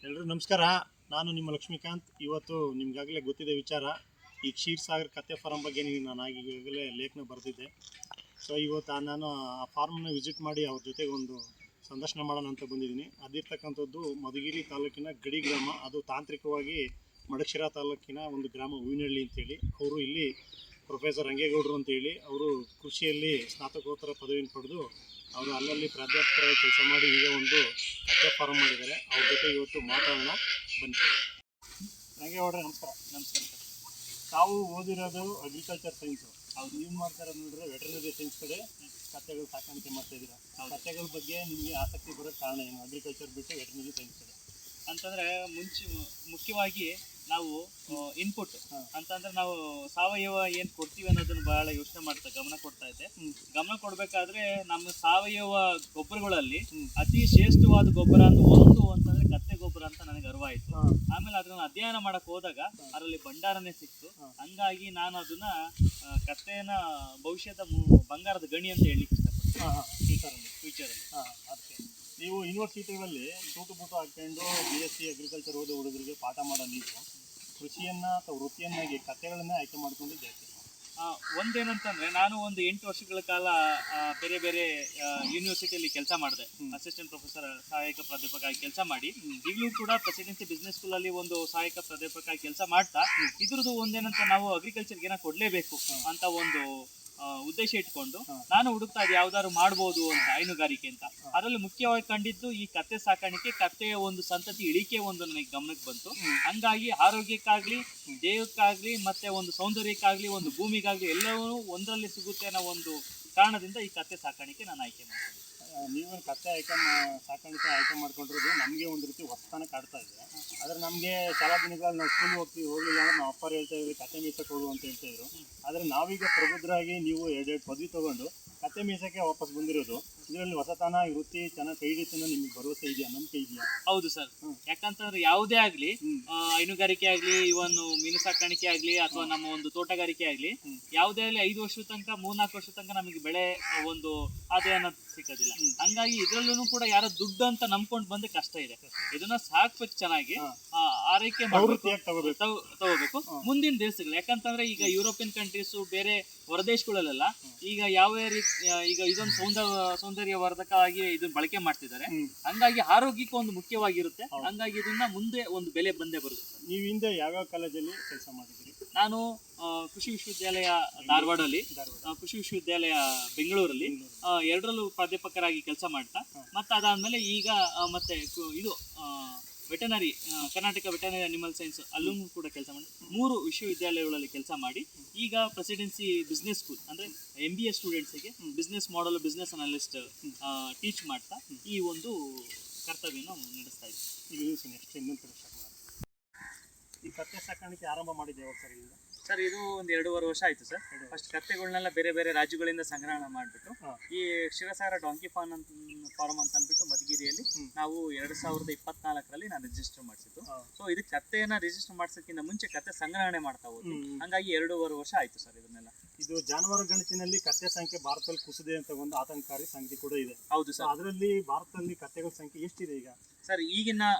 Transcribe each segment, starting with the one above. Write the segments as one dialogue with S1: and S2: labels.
S1: ಎಲ್ರಿಗೂ ನಮಸ್ಕಾರ. ನಾನು ನಿಮ್ಮ ಲಕ್ಷ್ಮೀಕಾಂತ್. ಇವತ್ತು ನಿಮ್ಗಾಗಲೇ ಗೊತ್ತಿದೆ ವಿಚಾರ, ಈ ಕ್ಷೀರ್ ಸಾಗರ್ ಕತ್ತೆ ಫಾರಂ ಬಗ್ಗೆ ನಾನು ಈಗಾಗಲೇ ಲೇಖನ ಬರೆದಿದ್ದೆ. ಸೊ ಇವತ್ತು ನಾನು ಆ ಫಾರ್ಮ್ನ ವಿಸಿಟ್ ಮಾಡಿ ಅವ್ರ ಜೊತೆಗೆ ಒಂದು ಸಂದರ್ಶನ ಮಾಡೋಣ ಅಂತ ಬಂದಿದ್ದೀನಿ. ಅದಿರ್ತಕ್ಕಂಥದ್ದು ಮಧುಗಿರಿ ತಾಲೂಕಿನ ಗಡಿ ಗ್ರಾಮ. ಅದು ತಾಂತ್ರಿಕವಾಗಿ ಮಡಕ್ಷಿರಾ ತಾಲೂಕಿನ ಒಂದು ಗ್ರಾಮ ಹೂವಿನಹಳ್ಳಿ ಅಂತೇಳಿ. ಅವರು ಇಲ್ಲಿ ಪ್ರೊಫೆಸರ್ ರಂಗೇಗೌಡರು ಅಂತೇಳಿ ಅವರು ಕೃಷಿಯಲ್ಲಿ ಸ್ನಾತಕೋತ್ತರ ಪದವಿಯನ್ನು ಪಡೆದು ಅವರು ಅಲ್ಲಲ್ಲಿ ಪ್ರಾಧ್ಯಾಪಕರಾಗಿ ಕೆಲಸ ಮಾಡಿ ಈಗ ಒಂದು ಕತ್ತೆ ಫಾರಂ ಮಾಡಿದ್ದಾರೆ. ಅವ್ರ ಜೊತೆ ಇವತ್ತು ಮಾತಾಡೋಣ ಬನ್ನಿ. ರಂಗೇಗೌಡ್ರೆ ನಮಸ್ಕಾರ.
S2: ನಮಸ್ಕಾರ ಸರ್.
S1: ತಾವು ಓದಿರೋದು ಅಗ್ರಿಕಲ್ಚರ್ ಸೈನ್ಸು. ಅವ್ರು ನೀವು ಮಾಡ್ತಾ ಇರೋದು ನೋಡಿದ್ರೆ ವೆಟರ್ನರಿ ಸೈನ್ಸ್ ಕಡೆ ಕತ್ತೆಗಳು ಸಾಕಾಣಿಕೆ ಮಾಡ್ತಾ ಇದ್ದೀರಾ. ಕತ್ತೆಗಳ ಬಗ್ಗೆ ನಿಮಗೆ ಆಸಕ್ತಿ ಬರೋಕ್ಕೆ ಕಾರಣ ಏನು? ಅಗ್ರಿಕಲ್ಚರ್ ಬಿಟ್ಟು ವೆಟರ್ನರಿ ಸೈನ್ಸ್ ಕಡೆ
S2: ಅಂತಂದರೆ ಮುಖ್ಯವಾಗಿ ನಾವು ಇನ್ಪುಟ್ ಅಂತಂದ್ರೆ ನಾವು ಸಾವಯವ ಏನು ಕೊಡ್ತೀವಿ ಅನ್ನೋದನ್ನು ಬಹಳ ಯೋಚನೆ ಗಮನ ಕೊಡ್ತಾ ಇದ್ದೆ. ಗಮನ ಕೊಡಬೇಕಾದ್ರೆ ನಮ್ಮ ಸಾವಯವ ಗೊಬ್ಬರಗಳಲ್ಲಿ ಅತಿ ಶ್ರೇಷ್ಠವಾದ ಗೊಬ್ಬರ ಅಂತಂದ್ರೆ ಕತ್ತೆ ಗೊಬ್ಬರ ಅಂತ ನನಗೆ ಅರಿವಾಯಿತು. ಆಮೇಲೆ ಅದನ್ನ ಅಧ್ಯಯನ ಮಾಡಕ್ ಹೋದಾಗ ಅದರಲ್ಲಿ ಭಂಡಾರನೇ ಸಿಕ್ತು. ಹಂಗಾಗಿ ನಾನು ಅದನ್ನ ಕತ್ತೆನ ಭವಿಷ್ಯದ ಬಂಗಾರದ ಗಣಿ ಅಂತ ಹೇಳಲಿಕ್ಕೆ ಇಷ್ಟಪಡ್ತೀನಿ ಫ್ಯೂಚರಲ್ಲಿ.
S1: ಅದಕ್ಕೆ ನೀವು ಯೂನಿವರ್ಸಿಟಿಗಳಲ್ಲಿ ಬೂಟು ಹಾಕೊಂಡು BSc ಅಗ್ರಿಕಲ್ಚರ್ ಓದೋ ಹುಡುಗರಿಗೆ ಪಾಠ ಮಾಡೋ ನೀವು ಕೃಷಿಯನ್ನು ಅಥವಾ ವೃತ್ತಿಯನ್ನಾಗಿ ಕಥೆಗಳನ್ನೇ ಆಯ್ಕೆ ಮಾಡ್ಕೊಂಡಿದ್ದೆ.
S2: ಒಂದೇನಂತಂದ್ರೆ ನಾನು ಒಂದು 8 ವರ್ಷಗಳ ಕಾಲ ಬೇರೆ ಬೇರೆ ಯೂನಿವರ್ಸಿಟಿಯಲ್ಲಿ ಕೆಲಸ ಮಾಡಿದೆ. ಅಸಿಸ್ಟೆಂಟ್ ಪ್ರೊಫೆಸರ್ ಸಹಾಯಕ ಪ್ರಾಧ್ಯಾಪಕ ಆಗಿ ಕೆಲಸ ಮಾಡಿ ಈಗಲೂ ಕೂಡ ಪ್ರೆಸಿಡೆನ್ಸಿ ಬಿಸ್ನೆಸ್ ಸ್ಕೂಲಲ್ಲಿ ಒಂದು ಸಹಾಯಕ ಪ್ರಾಧ್ಯಾಪಕ ಆಗಿ ಕೆಲಸ ಮಾಡ್ತಾ ಇದ್ರದ್ದು ಒಂದೇನಂತ ನಾವು ಅಗ್ರಿಕಲ್ಚರ್ಗೆ ಏನೋ ಕೊಡಲೇಬೇಕು ಅಂತ ಒಂದು ಉದ್ದೇಶ ಇಟ್ಕೊಂಡು ನಾನು ಹುಡುಕ್ತಾ ಇದ್ದೆ ಯಾವ್ದಾದ್ರು ಮಾಡ್ಬೋದು ಅಂತ ಹೈನುಗಾರಿಕೆ ಅಂತ. ಅದರಲ್ಲಿ ಮುಖ್ಯವಾಗಿ ಕಂಡಿದ್ದು ಈ ಕತ್ತೆ ಸಾಕಾಣಿಕೆ, ಕತ್ತೆಯ ಒಂದು ಸಂತತಿ ಇಳಿಕೆ ಒಂದು ನನಗೆ ಗಮನಕ್ಕೆ ಬಂತು. ಹಂಗಾಗಿ ಆರೋಗ್ಯಕ್ಕಾಗ್ಲಿ, ದೇಹಕ್ಕಾಗ್ಲಿ, ಮತ್ತೆ ಒಂದು ಸೌಂದರ್ಯಕ್ಕಾಗ್ಲಿ, ಒಂದು ಭೂಮಿಗಾಗ್ಲಿ ಎಲ್ಲವೂ ಒಂದರಲ್ಲಿ ಸಿಗುತ್ತೆ ಅನ್ನೋ ಒಂದು ಕಾರಣದಿಂದ ಈ ಕತ್ತೆ ಸಾಕಾಣಿಕೆ ನಾನು ಆಯ್ಕೆ ಮಾಡ್ತೀನಿ.
S1: ನೀವು ಕತ್ತೆ ಸಾಕಾಣಿಕೆ ಆಯ್ಕೆ ಮಾಡ್ಕೊಂಡಿರೋದು ನಮಗೆ ಒಂದು ರೀತಿ ಹೊಸತನ ಕಾಡ್ತಾ ಇದೆ. ಆದರೆ ನಮಗೆ ಶಾಲಾ ದಿನಗಳಲ್ಲಿ ನಾವು ಸ್ಕೂಲ್ ಹೋಗಲಿಲ್ಲ ಅಂದ್ರೆ ನಾವು ಅಪ್ಪರು ಹೇಳ್ತಾ ಇದ್ವಿ ಕತ್ತೆ ಮೀಸಕ್ಕೆ ಹೋಗು ಅಂತ ಹೇಳ್ತಾ ಇದ್ರು. ಆದರೆ ನಾವೀಗ ಪ್ರಬುದ್ಧರಾಗಿ ನೀವು 2 ಪದವಿ ತಗೊಂಡು ಕತ್ತೆ ಮೀಸಕ್ಕೆ ವಾಪಸ್ ಬಂದಿರೋದು, ಇದರಲ್ಲಿ ಹೊಸತನ ವೃತ್ತಿ ಚೆನ್ನಾಗಿ ಕೈ ಹಿಡಿತು ನಿಮ್ಗೆ ಭರವಸೆ ಇದೆಯಾ, ನಂಬಿಕೆ ಇದೆಯಾ?
S2: ಹೌದು ಸರ್. ಯಾಕಂತಂದ್ರೆ ಯಾವುದೇ ಆಗ್ಲಿ, ಹೈನುಗಾರಿಕೆ ಆಗ್ಲಿ, ಇವನ್ ಮೀನು ಸಾಕಾಣಿಕೆ ಆಗ್ಲಿ, ಅಥವಾ ನಮ್ಮ ಒಂದು ತೋಟಗಾರಿಕೆ ಆಗ್ಲಿ, ಯಾವುದೇ ಆಗ್ಲಿ 5 ವರ್ಷದ ತನಕ 3-4 ವರ್ಷದ ತನಕ ನಮಗೆ ಬೆಳೆ ಒಂದು ಆದಾಯನ ಸಿಕ್ಕೋದಿಲ್ಲ. ಹಂಗಾಗಿ ಇದ್ರಲ್ಲೂ ಕೂಡ ಯಾರೋ ದುಡ್ಡು ಅಂತ ನಂಬ್ಕೊಂಡು ಬಂದ್ರೆ ಕಷ್ಟ ಇದೆ. ಇದನ್ನ ಸಾಕ್ಬೇಕು, ಚೆನ್ನಾಗಿ ಆರೈಕೆ ತಗೋಬೇಕು ಮುಂದಿನ ದೇಶಗಳು. ಯಾಕಂತಂದ್ರೆ ಈಗ ಯುರೋಪಿಯನ್ ಕಂಟ್ರೀಸ್, ಬೇರೆ ಹೊರದೇಶಗಳಲ್ಲೆಲ್ಲ ಈಗ ಯಾವ ರೀತಿ ಈಗ ಇದೊಂದು ಸೌಂದರ್ಯವರ್ಧಕ ಆಗಿ ಇದನ್ನ ಬಳಕೆ ಮಾಡ್ತಿದ್ದಾರೆ. ಹಂಗಾಗಿ ಆರೋಗ್ಯಕ್ಕೆ ಒಂದು ಮುಖ್ಯವಾಗಿರುತ್ತೆ. ಹಂಗಾಗಿ ಇದನ್ನ ಮುಂದೆ ಒಂದು ಬೆಲೆ ಬಂದೇ ಬರುತ್ತೆ.
S1: ನೀವು ಹಿಂದೆ ಯಾವ್ಯಾವ ಕಾಲೇಜಲ್ಲಿ ಕೆಲಸ ಮಾಡಿದ್ರಿ?
S2: ನಾನು ಕೃಷಿ ವಿಶ್ವವಿದ್ಯಾಲಯ ಧಾರವಾಡಲ್ಲಿ, ಕೃಷಿ ವಿಶ್ವವಿದ್ಯಾಲಯ ಬೆಂಗಳೂರಲ್ಲಿ ಎರಡರಲ್ಲೂ ಪ್ರಾಧ್ಯಾಪಕರಾಗಿ ಕೆಲಸ ಮಾಡ್ತಾ, ಮತ್ತೆ ಅದಾದ್ಮೇಲೆ ಈಗ ಮತ್ತೆ ಇದು veterinary, Karnataka veterinary animal science ಅಲ್ಲೂ ಕೂಡ ಕೆಲಸ ಮಾಡಿ 3 ವಿಶ್ವವಿದ್ಯಾಲಯಗಳಲ್ಲಿ ಕೆಲಸ ಮಾಡಿ ಈಗ ಪ್ರೆಸಿಡೆನ್ಸಿ ಬಿಸ್ನೆಸ್ ಸ್ಕೂಲ್ ಅಂದರೆ MBA ಸ್ಟೂಡೆಂಟ್ಸಿಗೆ ಬಿಸ್ನೆಸ್ ಮಾಡಲ್, ಬಿಸ್ನೆಸ್ ಅನಾಲಿಸ್ಟ್ ಟೀಚ್ ಮಾಡ್ತಾ ಈ ಒಂದು ಕರ್ತವ್ಯನ ನಡೆಸ್ತಾ ಇದ್ದೀವಿ.
S1: ಈ ಕತ್ತೆ ಸಾಕಾಣಿಕೆ ಆರಂಭ ಮಾಡಿದ್ದೆ ಯಾವಾಗ ಸರ್? ಈಗ
S2: ಸರ್ ಇದು ಒಂದು 2.5 ವರ್ಷ ಆಯ್ತು ಸರ್. ಫಸ್ಟ್ ಕತ್ತೆಗಳನ್ನೆಲ್ಲ ಬೇರೆ ಬೇರೆ ರಾಜ್ಯಗಳಿಂದ ಸಂಗ್ರಹಣೆ ಮಾಡಿಬಿಟ್ಟು ಈ ಕ್ಷೀರಸಾಗರ ಡಾಂಕಿ ಫಾರ್ಮ್ ಅಂತ ಅಂದ್ಬಿಟ್ಟು ಮಧುಗಿರಿಯಲ್ಲಿ ನಾವು 2024ರಲ್ಲಿ ನಾನು ರಿಜಿಸ್ಟರ್ ಮಾಡಿಸಿದ್ದು. ಸೊ ಇದಕ್ಕೆ ಕತ್ತೆಯನ್ನ ರಿಜಿಸ್ಟರ್ ಮಾಡಿಸೋಕ್ಕಿಂತ ಮುಂಚೆ ಕತ್ತೆ ಸಂಗ್ರಹಣೆ ಮಾಡ್ತಾ ಹೋದ್ವಿ. ಹಂಗಾಗಿ 2.5 ವರ್ಷ ಆಯ್ತು ಸರ್ ಇದನ್ನೆಲ್ಲ.
S1: ಇದು ಜಾನುವಾರು ಗಣತಿನಲ್ಲಿ ಕತ್ತೆ ಸಂಖ್ಯೆ ಭಾರತದಲ್ಲಿ ಕುಸಿದೆ ಅಂತ ಒಂದು ಆತಂಕಕಾರಿ ಸಂಗತಿ ಕೂಡ ಇದೆ.
S2: ಹೌದು ಸರ್.
S1: ಅದರಲ್ಲಿ ಭಾರತದಲ್ಲಿ ಕತ್ತೆಗಳ ಸಂಖ್ಯೆ ಎಷ್ಟಿದೆ ಈಗ?
S2: ಸರ್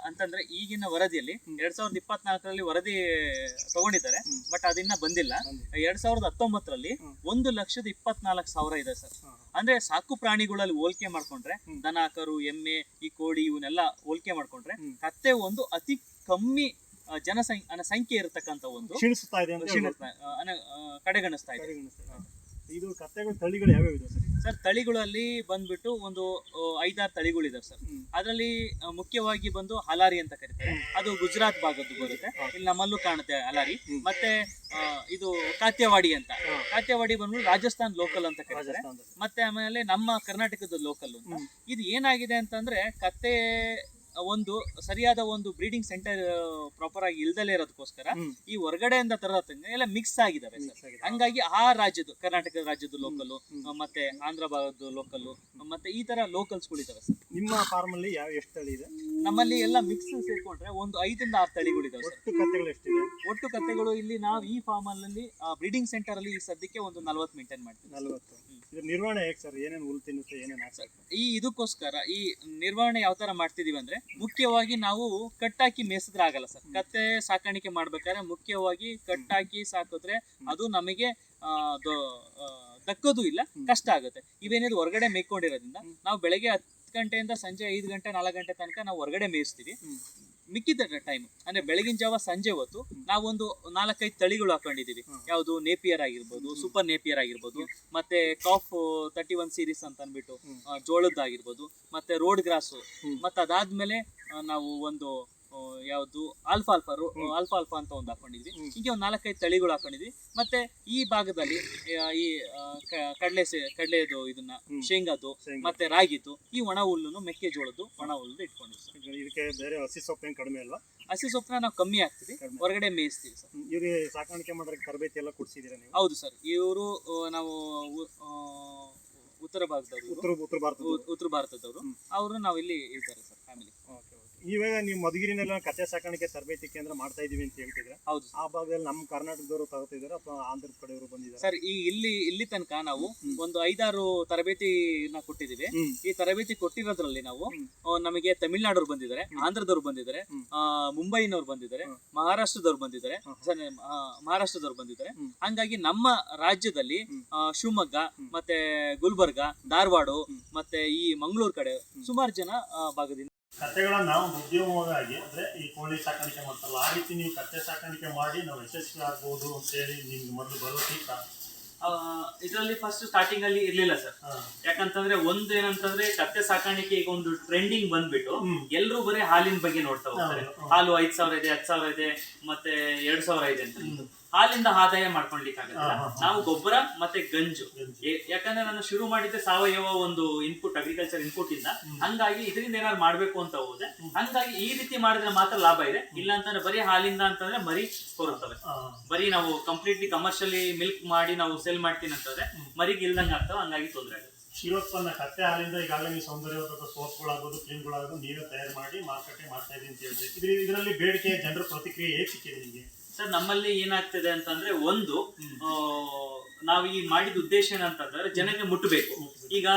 S2: ಈಗಿನ ವರದಿಯಲ್ಲಿ 2024ರಲ್ಲಿ ವರದಿ ತಗೊಂಡಿದ್ದಾರೆ, ಬಟ್ ಅದಿನ್ನ ಬಂದಿಲ್ಲ. 2019ರಲ್ಲಿ 1,24,000 ಇದೆ ಸರ್. ಅಂದ್ರೆ ಸಾಕು ಪ್ರಾಣಿಗಳಲ್ಲಿ ಹೋಲಿಕೆ ಮಾಡ್ಕೊಂಡ್ರೆ, ದನ, ಕರು, ಎಮ್ಮೆ, ಈ ಕೋಳಿ ಇವನ್ನೆಲ್ಲ ಹೋಲಿಕೆ ಮಾಡ್ಕೊಂಡ್ರೆ ಕತ್ತೆ ಒಂದು ಅತಿ ಕಮ್ಮಿ ಸಂಖ್ಯೆ ಇರತಕ್ಕಂತ ಒಂದು
S1: ಕ್ಷೀಣಿಸ್ತಾ ಇದೆ,
S2: ಕಡೆಗಣಿಸ್ತಾ ಇದೆ.
S1: ಇದು ಕತ್ತೆಗಳ ತಳಿಗಳು ಯಾವ್ಯಾವ ಇದೆ ಸರ್?
S2: ಸರ್ ತಳಿಗಳಲ್ಲಿ ಬಂದ್ಬಿಟ್ಟು ಒಂದು 5-6 ತಳಿಗಳಿದಾವೆ ಸರ್. ಅದರಲ್ಲಿ ಮುಖ್ಯವಾಗಿ ಬಂದು ಹಲಾರಿ ಅಂತ ಕರೀತಾರೆ, ಅದು ಗುಜರಾತ್ ಭಾಗದ್ದು ಬರುತ್ತೆ. ಇಲ್ಲಿ ನಮ್ಮಲ್ಲೂ ಕಾಣುತ್ತೆ ಹಲಾರಿ. ಮತ್ತೆ ಇದು ಕಾತ್ಯವಾಡಿ ಅಂತ, ಕಾತ್ಯವಾಡಿ ಬಂದ್ಬಿಟ್ಟು ರಾಜಸ್ಥಾನ್ ಲೋಕಲ್ ಅಂತ ಕರೀತಾರೆ. ಮತ್ತೆ ಆಮೇಲೆ ನಮ್ಮ ಕರ್ನಾಟಕದ ಲೋಕಲ್ ಅಂತ. ಇದು ಏನಾಗಿದೆ ಅಂತಂದ್ರೆ ಕತ್ತೆ ಒಂದು ಸರಿಯಾದ ಒಂದು ಬ್ರೀಡಿಂಗ್ ಸೆಂಟರ್ ಪ್ರಾಪರ್ ಆಗಿ ಇಲ್ದಲೇ ಇರೋದಕ್ಕೋಸ್ಕರ ಈ ಹೊರಗಡೆಯಿಂದ ತರತಂಗ ಎಲ್ಲ ಮಿಕ್ಸ್ ಆಗಿದಾವೆ. ಹಂಗಾಗಿ ಆ ರಾಜ್ಯದ, ಕರ್ನಾಟಕ ರಾಜ್ಯದ ಲೋಕಲ್ಲು, ಮತ್ತೆ ಆಂಧ್ರ ಭಾಗದ ಲೋಕಲ್ಲು, ಮತ್ತೆ ಈ ತರ ಲೋಕಲ್ಸ್ಗಳು ಇದಾವೆ ಸರ್.
S1: ನಿಮ್ಮ ಫಾರ್ಮ್ ಅಲ್ಲಿ ಎಷ್ಟು ತಳಿ ಇದೆ?
S2: ನಮ್ಮಲ್ಲಿ ಎಲ್ಲ ಮಿಕ್ಸ್ ಸೇರ್ಕೊಂಡ್ರೆ ಒಂದು 5-6 ತಳಿಗಳಿದಾವೆ ಸರ್.
S1: ಒಟ್ಟು ಕತ್ತೆಗಳು ಎಷ್ಟಿದೆ?
S2: ಒಟ್ಟು ಕತ್ತೆಗಳು ಇಲ್ಲಿ ನಾವು ಈ ಫಾರ್ಮ್ ಅಲ್ಲಿ ಬ್ರೀಡಿಂಗ್ ಸೆಂಟರ್ ಅಲ್ಲಿ ಈ ಸದ್ಯಕ್ಕೆ ಒಂದು 40 ಮೇಂಟೈನ್ ಮಾಡ್ತೀವಿ.
S1: 40 ಇದ್ರ ನಿರ್ವಹಣೆ ಹೇಗೆ ಸರ್? ಏನೇನು ಹುಲ್ ತಿನ್ನುತ್ತೆ, ಏನೇನು ಹಾಕ್ತಾರೆ?
S2: ಇದಕ್ಕೋಸ್ಕರ ಈ ನಿರ್ವಹಣೆ ಯಾವ ತರ ಮಾಡ್ತಿದೀವಿ ಅಂದ್ರೆ, ಮುಖ್ಯವಾಗಿ ನಾವು ಕಟ್ಟಾಕಿ ಮೇಯಿಸಿದ್ರೆ ಆಗಲ್ಲ ಸರ್. ಕತ್ತೆ ಸಾಕಾಣಿಕೆ ಮಾಡ್ಬೇಕಾದ್ರೆ ಮುಖ್ಯವಾಗಿ ಕಟ್ಟಾಕಿ ಸಾಕಿದ್ರೆ ಅದು ನಮಗೆ ದಕ್ಕೋದು ಇಲ್ಲ, ಕಷ್ಟ ಆಗುತ್ತೆ. ಇವೇನಿದು ಹೊರಗಡೆ ಮೇಯ್ಕೊಂಡಿರೋದ್ರಿಂದ ನಾವು ಬೆಳಗ್ಗೆ 10 ಗಂಟೆಯಿಂದ ಸಂಜೆ 5 ಗಂಟೆ 4 ಗಂಟೆ ತನಕ ನಾವು ಹೊರಗಡೆ ಮೇಯಿಸ್ತೀವಿ. ಮಿಕ್ಕಿದ ಟೈಮ್ ಅಂದ್ರೆ ಬೆಳಗಿನ ಜಾವ ಸಂಜೆ ಹೊತ್ತು ನಾವೊಂದು 4-5 ತಳಿಗಳು ಹಾಕೊಂಡಿದೀವಿ. ಯಾವುದು ನೇಪಿಯರ್ ಆಗಿರ್ಬೋದು, ಸೂಪರ್ ನೇಪಿಯರ್ ಆಗಿರ್ಬೋದು, ಮತ್ತೆ ಕಾಫ್ 31 ಸೀರೀಸ್ ಅಂತ ಅಂದ್ಬಿಟ್ಟು ಜೋಳದ್ದಾಗಿರ್ಬೋದು, ಮತ್ತೆ ರೋಡ್ ಗ್ರಾಸು, ಮತ್ತೆ ಅದಾದ್ಮೇಲೆ ನಾವು ಒಂದು ಯಾವುದು ಆಲ್ಫಾ ಅಂತ ಒಂದು ಹಾಕೊಂಡಿದ್ವಿ. ಹೀಗೆ ಒಂದು 4-5 ತಳಿಗಳು ಹಾಕೊಂಡಿದ್ವಿ. ಮತ್ತೆ ಈ ಭಾಗದಲ್ಲಿ ಈ ಕಡಲೆದು ಇದನ್ನ ಶೇಂಗಾದು ಮತ್ತೆ ರಾಗಿದು, ಈ ಒಣ ಹುಲ್ಲುನು ಮೆಕ್ಕೆಜೋಳದ್ದು ಒಣ ಹುಲ್ಲು ಇಟ್ಕೊಂಡಿದ್ವಿ.
S1: ಇದಕ್ಕೆ ಬೇರೆ ಹಸಿ ಸೊಪ್ಪು ಏನು ಕಡಿಮೆ ಅಲ್ವಾ?
S2: ಹಸಿ ಸೊಪ್ಪನ್ನ ನಾವು ಕಮ್ಮಿ ಹಾಕ್ತಿವಿ, ಹೊರಗಡೆ ಮೇಯಿಸ್ತೀವಿ ಸರ್.
S1: ಇವ್ರಿಗೆ ಸಾಕಾಣಿಕೆ ಮಾಡೋಕ್ಕೆ ತರಬೇತಿ ಎಲ್ಲ ಕೊಡ್ಸಿದ್ದೀರಾ ನೀವು?
S2: ಹೌದು ಸರ್. ಇವರು ನಾವು ಉತ್ತರ ಭಾರತದವರು, ಉತ್ತರ ಭಾರತದವರು. ಅವರು ನಾವು ಇಲ್ಲಿ ಇರ್ತಾರೆ ಸರ್, ಫ್ಯಾಮಿಲಿ.
S1: ಇವಾಗ ನೀವು ಮಧುಗಿರಿನೆಲ್ಲ ಕತ್ತೆ ಸಾಕಾಣಿಕೆ ತರಬೇತಿ ಕೇಂದ್ರ ಮಾಡ್ತಾ ಇದೀವಿ ಅಂತ ಹೇಳ್ತಿದ್ರೆ,
S2: ಹೌದು.
S1: ಆ ಭಾಗದಲ್ಲಿ ನಮ್ಮ ಕರ್ನಾಟಕದವರು ತಗೋತಿದ್ದಾರೆ ಅಥವಾ ಆಂಧ್ರದ ಕಡೆಯವರು ಬಂದಿದ್ದಾರೆ
S2: ಸರ್? ಇಲ್ಲಿ ತನಕ ನಾವು ಒಂದು 5-6 ತರಬೇತಿನ ಕೊಟ್ಟಿದ್ದೀವಿ. ಈ ತರಬೇತಿ ಕೊಟ್ಟಿರೋದ್ರಲ್ಲಿ ನಾವು ನಮಗೆ ತಮಿಳ್ನಾಡವ್ರು ಬಂದಿದ್ದಾರೆ, ಆಂಧ್ರದವ್ರು ಬಂದಿದ್ದಾರೆ, ಮುಂಬೈನವ್ರು ಬಂದಿದ್ದಾರೆ, ಮಹಾರಾಷ್ಟ್ರದವ್ರು ಬಂದಿದ್ದಾರೆ. ಹಂಗಾಗಿ ನಮ್ಮ ರಾಜ್ಯದಲ್ಲಿ ಶಿವಮೊಗ್ಗ ಮತ್ತೆ ಗುಲ್ಬರ್ಗ, ಧಾರವಾಡ ಮತ್ತೆ ಈ ಮಂಗಳೂರು ಕಡೆ ಸುಮಾರು ಜನ ಭಾಗದಿಂದ
S1: ಕತ್ತೆಗಳನ್ನ ಒಂದು ಉದ್ಯಮವಾಗಿ ಅಂದ್ರೆ ಈ ಕೋಳಿ ಸಾಕಾಣಿಕೆ ಮಾಡ್ತಾರಲ್ಲ, ಆ ರೀತಿ ನೀವು ಕತ್ತೆ ಸಾಕಾಣಿಕೆ ಮಾಡಿ ನಾವು ಯಶಸ್ವಿ ಆಗ್ಬೋದು ಅಂತ ಹೇಳಿ ನಿಮ್ಗೆ ಮೊದಲು ಬರೋದಕ್ಕಿಂತ
S2: ಇದರಲ್ಲಿ ಫಸ್ಟ್ ಸ್ಟಾರ್ಟಿಂಗ್ ಅಲ್ಲಿ ಇರ್ಲಿಲ್ಲ ಸರ್. ಯಾಕಂತಂದ್ರೆ ಏನಂತಂದ್ರೆ ಕತ್ತೆ ಸಾಕಾಣಿಕೆ ಈಗ ಒಂದು ಟ್ರೆಂಡಿಂಗ್ ಬಂದ್ಬಿಟ್ಟು ಎಲ್ರು ಬರೀ ಹಾಲಿನ ಬಗ್ಗೆ ನೋಡ್ತಾ ಹೋಗ್ತಾರೆ. ಹಾಲು 5,000 ಇದೆ, 10,000 ಇದೆ, ಮತ್ತೆ 2,000 ಇದೆ ಅಂತ. ಹಾಲಿಂದ ಆದಾಯ ಮಾಡ್ಕೊಳ್ಲಿಕ್ಕಾಗಲ್ಲ. ನಾವು ಗೊಬ್ಬರ ಮತ್ತೆ ಗಂಜು, ಯಾಕಂದ್ರೆ ನಾನು ಶುರು ಮಾಡಿದ್ದೆ ಸಾವಯವ ಒಂದು ಇನ್ಪುಟ್, ಅಗ್ರಿಕಲ್ಚರ್ ಇನ್ಪುಟ್ ಇಂದ. ಹಂಗಾಗಿ ಇದರಿಂದ ಏನಾದ್ರು ಮಾಡ್ಬೇಕು ಅಂತ ಹೋದೆ. ಹಂಗಾಗಿ ಈ ರೀತಿ ಮಾಡಿದ್ರೆ ಮಾತ್ರ ಲಾಭ ಇದೆ. ಇಲ್ಲ ಅಂತಂದ್ರೆ ಬರೀ ಹಾಲಿಂದ ಅಂತಂದ್ರೆ ಮರಿ ಕೊರುತ್ತವೆ. ಬರೀ ನಾವು ಕಂಪ್ಲೀಟ್ಲಿ ಕಮರ್ಷಿಯಲಿ ಮಿಲ್ಕ್ ಮಾಡಿ ನಾವು ಸೆಲ್ ಮಾಡ್ತೀನಿ ಅಂತಂದ್ರೆ ಮರಿಗೆ ಇಲ್ದಂಗೆ ಆಗ್ತವೆ. ಹಂಗಾಗಿ ತೊಂದರೆ ಆಗುತ್ತೆ. ಕ್ಷೀರೋತ್ಪನ್ನ ಕತ್ತೆ ಹಾಲಿಂದ ಈಗಾಗಲೇ ನೀವು ಸೌಂದರ್ಯವರ್ಧಕ ಸೋಪ್ಗಳಾಗೋದು, ಕ್ರೀಮ್ಗಳಾಗೋದು ನೀವೇ ತಯಾರು ಮಾಡಿ ಮಾರುಕಟ್ಟೆ ಮಾಡ್ತಾ ಇದೀನಿ ಅಂತ ಹೇಳ್ತೀವಿ. ಇದರಲ್ಲಿ ಬೇಡಿಕೆ, ಜನರ ಪ್ರತಿಕ್ರಿಯೆ ಹೇಗೆ ಸಿಕ್ಕಿದೆ ನಿಮಗೆ? ಸರ್, ನಮ್ಮಲ್ಲಿ ಏನಾಗ್ತದೆ ಅಂತಂದ್ರೆ, ಒಂದು ನಾವು ಈ ಮಾಡಿದ ಉದ್ದೇಶ ಏನಂತಂದ್ರೆ ಜನಕ್ಕೆ ಮುಟ್ಟಬೇಕು. ಈಗ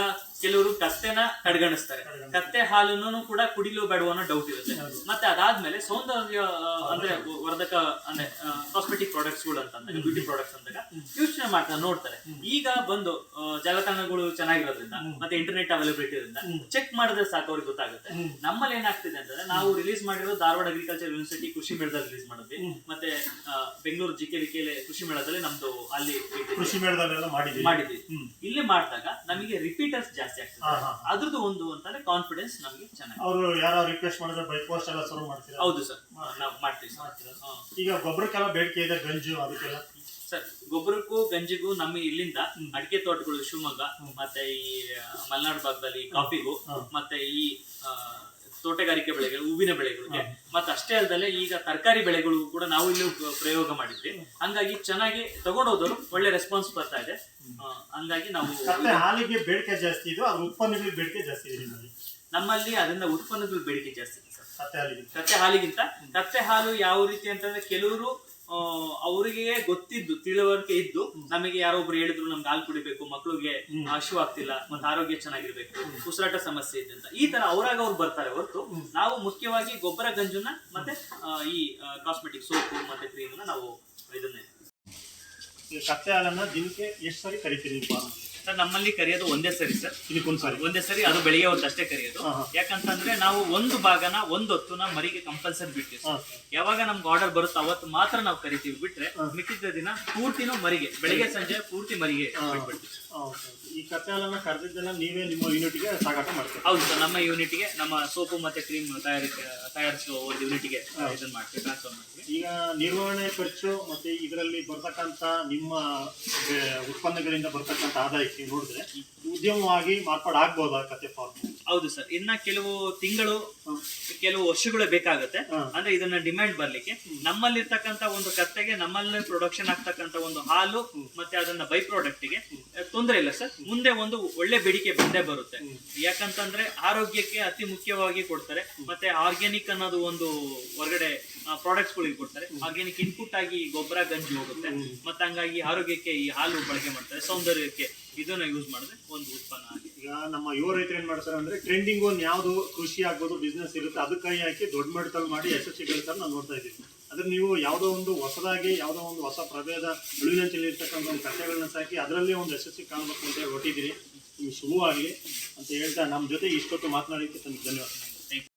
S2: ಕೆಲವರು ಕತ್ತೆನ ಕಡೆಗಣಿಸ್ತಾರೆ. ಕತ್ತೆ ಹಾಲನ್ನು ಕೂಡ ಕುಡಿಲು ಬೇಡವೋ ಅನ್ನೋ ಡೌಟ್ ಇರುತ್ತೆ. ಮತ್ತೆ ಅದಾದ್ಮೇಲೆ ಸೌಂದರ್ಯ ಅಂದ್ರೆ ವರ್ಧಕ ಅಂದ್ರೆ ಕಾಸ್ಮೆಟಿಕ್ ಪ್ರಾಡಕ್ಟ್ಸ್ ಗಳು ಅಂತಂದಾಗ, ಬ್ಯೂಟಿ ಪ್ರಾಡಕ್ಟ್ಸ್ ಅಂದಾಗ ಯೋಚನೆ ಮಾಡ್ತಾರೆ, ನೋಡ್ತಾರೆ. ಈಗ ಬಂದು ಜಾಲತಾಣಗಳು ಚೆನ್ನಾಗಿರೋದ್ರಿಂದ ಮತ್ತೆ ಇಂಟರ್ನೆಟ್ ಅವೈಲಬಿಲಿಟಿ ಇರೋದ್ರಿಂದ ಚೆಕ್ ಮಾಡಿದ್ರೆ ಸಾಕು, ಅವ್ರಿಗೆ ಗೊತ್ತಾಗುತ್ತೆ. ನಮ್ಮಲ್ಲಿ ಏನಾಗ್ತಿದೆ ಅಂತಂದ್ರೆ, ನಾವು ರಿಲೀಸ್ ಮಾಡಿರೋ ಧಾರವಾಡ ಅಗ್ರಿಕಲ್ಚರ್ ಯೂನಿವರ್ಸಿಟಿ ಕೃಷಿ ಮೇಳದಲ್ಲಿ ರಿಲೀಸ್ ಮಾಡಿದ್ವಿ. ಮತ್ತೆ ಬೆಂಗಳೂರು JKVK ಕೃಷಿ ಮೇಳದಲ್ಲಿ ನಮ್ದು ಅಲ್ಲಿ ಕೃಷಿ ಮೇಳದಲ್ಲೆಲ್ಲ ಮಾಡಿದ್ವಿ. ಇಲ್ಲಿ ಮಾಡಿದಾಗ ನಮಗೆ ರಿಪೀಟರ್ಸ್ ಜಾಸ್ತಿ ಆಗ್ತದೆ. ಅದ್ರದ್ದು ಒಂದು ಅಂತಂದ್ರೆ ಕಾನ್ಫಿಡೆನ್ಸ್ ನಮಗೆ ಚೆನ್ನಾಗಿ. ಅವರು ಯಾರು ರಿಕ್ವೆಸ್ಟ್ ಮಾಡಿದ್ರೆ ಬೈ ಪೋಸ್ಟ್ ಎಲ್ಲ ಶುರು ಮಾಡ್ತೀರಾ? ಹೌದು ಸರ್, ನಾವು ಮಾಡ್ತೀವಿ. ಈಗ ಗೊಬ್ಬರಕ್ಕೆಲ್ಲ ಬೇಡಿಕೆ ಇದೆ, ಗಂಜು ಅದಕ್ಕೆಲ್ಲ ಸರ್. ಗೊಬ್ಬರಕ್ಕೂ ಗಂಜಿಗೂ ನಮ್ಮ ಇಲ್ಲಿಂದ ಅಡಿಕೆ ತೋಟಗಳು ಶಿವಮೊಗ್ಗ ಮತ್ತೆ ಈ ಮಲೆನಾಡು ಭಾಗದಲ್ಲಿ ಕಾಫಿಗೂ ಮತ್ತೆ ಈ ತೋಟಗಾರಿಕೆ ಬೆಳೆಗಳು, ಹೂವಿನ ಬೆಳೆಗಳಿಗೆ, ಮತ್ತೆ ಅಷ್ಟೇ ಅಲ್ಲದೆ ಈಗ ತರಕಾರಿ ಬೆಳೆಗಳು ಕೂಡ ನಾವು ಇಲ್ಲಿ ಪ್ರಯೋಗ ಮಾಡಿದ್ವಿ. ಹಂಗಾಗಿ ಚೆನ್ನಾಗಿ ತಗೊಂಡೋದವರು ಒಳ್ಳೆ ರೆಸ್ಪಾನ್ಸ್ ಬರ್ತಾ ಇದೆ. ಹಂಗಾಗಿ ನಾವು ಹಾಲಿಗೆ ಬೇಡಿಕೆ ಜಾಸ್ತಿ ಇದೆ, ಅದ್ರ ಉತ್ಪನ್ನಗಳಿಗೆ ಬೇಡಿಕೆ ಜಾಸ್ತಿ ಇದೆ ನಮ್ಮಲ್ಲಿ. ಅದರಿಂದ ಉತ್ಪನ್ನಗಳ ಬೇಡಿಕೆ ಜಾಸ್ತಿ ಇದೆ ಸರ್ ಕತ್ತೆ ಹಾಲಿಗಿಂತ. ಕತ್ತೆ ಹಾಲು ಯಾವ ರೀತಿ ಅಂತಂದ್ರೆ, ಕೆಲವರು ಅವರಿಗೆ ಗೊತ್ತಿದ್ದು ತಿಳುವಳಿಕೆ ಇದ್ದು ನಮಗೆ ಯಾರೊಬ್ರು ಹೇಳಿದ್ರು ನಮ್ಗೆ ಹಾಲು ಕುಡಿಬೇಕು, ಮಕ್ಕಳಿಗೆ ಹಶು ಆಗ್ತಿಲ್ಲ, ಮತ್ತೆ ಆರೋಗ್ಯ ಚೆನ್ನಾಗಿರ್ಬೇಕು, ಉಸಿರಾಟ ಸಮಸ್ಯೆ ಇದೆ ಅಂತ, ಈ ತರ ಅವ್ರು ಬರ್ತಾರೆ ಹೊರತು ನಾವು ಮುಖ್ಯವಾಗಿ ಗೊಬ್ಬರ ಗಂಜುನ ಮತ್ತೆ ಈ ಕಾಸ್ಮೆಟಿಕ್ ಸೋಪು ಮತ್ತೆ ಕ್ರೀಮ್ ನಾವು ಇದನ್ನೇ. ಕತ್ತೆ ಹಾಲನ್ನ ದಿನಕ್ಕೆ ಎಷ್ಟು ಸರಿ ಕರಿತೀರಿ ಸರ್? ನಮ್ಮಲ್ಲಿ ಕರಿಯೋದು ಒಂದೇ ಸರಿ ಸರ್. ಒಂದೇ ಸರಿ, ಅದು ಬೆಳಿಗ್ಗೆ ಹೊತ್ತಷ್ಟೇ ಕರಿಯೋದು. ಯಾಕಂತಂದ್ರೆ ನಾವು ಒಂದು ಭಾಗನ ಒಂದು ಹೊತ್ತುನ ಮರಿಗೆ ಕಂಪಲ್ಸರಿ ಬಿಡ್ತೀವಿ ಸರ್. ಯಾವಾಗ ನಮ್ಗೆ ಆರ್ಡರ್ ಬರುತ್ತೆ ಅವತ್ತು ಮಾತ್ರ ನಾವು ಕರಿತೀವಿ. ಬಿಟ್ರೆ ಮಿಕ್ಕಿದ ದಿನ ಪೂರ್ತಿನೂ ಮರಿಗೆ, ಬೆಳಿಗ್ಗೆ ಸಂಜೆ ಪೂರ್ತಿ ಮರಿಗೆ ಬಿಡ್ತೀವಿ. ಈ ಕತ್ತೆ ಹಾಲನ್ನ ಕರೆದಿದ್ದೆಲ್ಲ ನೀವೇ ನಿಮ್ಮ ಯೂನಿಟ್ಗೆ ಸಾಗಾಟ ಮಾಡ್ತೀವಿ? ಹೌದು ಸರ್, ನಮ್ಮ ಯೂನಿಟ್ಗೆ ನಮ್ಮ ಸೋಪು ಮತ್ತೆ ಕ್ರೀಮ್ ತಯಾರಿಸುವ ಒಂದು ಯೂನಿಟ್ಗೆ ಇದನ್ನ ಮಾಡ್ತೀವಿ, ಟ್ರಾನ್ಸ್ಫರ್ ಮಾಡ್ತೀವಿ. ಈಗ ನಿರ್ವಹಣೆ ಖರ್ಚು ಮತ್ತೆ ಇದರಲ್ಲಿ ಬರ್ತಕ್ಕಂಥ ನಿಮ್ಮ ಉತ್ಪನ್ನಗಳಿಂದ ಬರ್ತಕ್ಕಂಥ ಆದಾಯಕ್ಕೆ ನೋಡಿದ್ರೆ ಉದ್ಯಮವಾಗಿ ಮಾರ್ಪಾಡಾಗಬಹುದಾ ಕತ್ತೆ ಫಾರ್ಮ್? ಹೌದು ಸರ್, ಇನ್ನ ಕೆಲವು ತಿಂಗಳು, ಕೆಲವು ವರ್ಷಗಳೇ ಬೇಕಾಗುತ್ತೆ. ಅಂದ್ರೆ ಇದನ್ನ ಡಿಮ್ಯಾಂಡ್ ಬರ್ಲಿಕ್ಕೆ. ನಮ್ಮಲ್ಲಿರ್ತಕ್ಕಂಥ ಒಂದು ಕತ್ತೆಗೆ ನಮ್ಮಲ್ಲೇ ಪ್ರೊಡಕ್ಷನ್ ಆಗ್ತಕ್ಕಂಥ ಒಂದು ಹಾಲು ಮತ್ತೆ ಅದನ್ನ ಬೈ ಪ್ರಾಡಕ್ಟ್ ಗೆ ತೊಂದರೆ ಇಲ್ಲ ಸರ್. ಮುಂದೆ ಒಂದು ಒಳ್ಳೆ ಬೇಡಿಕೆ ಬಂದೇ ಬರುತ್ತೆ. ಯಾಕಂತಂದ್ರೆ ಆರೋಗ್ಯಕ್ಕೆ ಅತಿ ಮುಖ್ಯವಾಗಿ ಕೊಡ್ತಾರೆ. ಮತ್ತೆ ಆರ್ಗ್ಯಾನಿಕ್ ಅನ್ನೋದು ಒಂದು ಹೊರಗಡೆ ಪ್ರಾಡಕ್ಟ್ಸ್ ಗಳಿಗೆ ಕೊಡ್ತಾರೆ. ಆರ್ಗ್ಯಾನಿಕ್ ಇನ್ಪುಟ್ ಆಗಿ ಗೊಬ್ಬರ ಗಂಜಿ ಹೋಗುತ್ತೆ. ಮತ್ತೆ ಹಂಗಾಗಿ ಆರೋಗ್ಯಕ್ಕೆ ಈ ಹಾಲು ಬಳಕೆ ಮಾಡ್ತಾರೆ, ಸೌಂದರ್ಯಕ್ಕೆ ಇದನ್ನ ಯೂಸ್ ಮಾಡಿದ್ರೆ ಒಂದು ಉತ್ಪನ್ನ ಆಗಿದೆ.
S1: ಈಗ ನಮ್ಮ ಯುವ ರೈತರು ಏನ್ ಮಾಡ್ತಾರೆ ಅಂದ್ರೆ ಟ್ರೆಂಡಿಂಗ್ ಒಂದು ಯಾವ್ದು ಕೃಷಿ ಆಗ್ಬೋದು ಬಿಸ್ನೆಸ್ ಇರುತ್ತೆ ಅದಕ್ಕೆ ಕೈ ಹಾಕಿ ದೊಡ್ಡ ಮಟ್ಟದಲ್ಲಿ ಮಾಡಿ ಯಶಸ್ವಿ ಗಳಿಸ್ತಾರೆ ನಾವು ನೋಡ್ತಾ ಇದ್ದೀವಿ. ಅದ್ರ ನೀವು ಯಾವುದೋ ಒಂದು ಹೊಸದಾಗಿ ಯಾವುದೋ ಒಂದು ಹೊಸ ಪ್ರಭೇದ ಉಳಿವಿನಂಚಲ್ಲಿ ಇರ್ತಕ್ಕಂಥ ಒಂದು ಕಥೆಗಳನ್ನ ಸಾಕಿ ಅದರಲ್ಲಿ ಒಂದು ಯಶಸ್ವಿ ಕಾಣಬೇಕು ಅಂತ ಹೇಳಿ ಹೊಟ್ಟಿದ್ದೀರಿ. ನಿಮ್ಗೆ ಶುಭವಾಗಲಿ ಅಂತ ಹೇಳ್ತಾ ನಮ್ಮ ಜೊತೆ ಇಷ್ಟೊತ್ತು ಮಾತನಾಡಲಿಕ್ಕೆ ತಮಗೆ ಧನ್ಯವಾದ.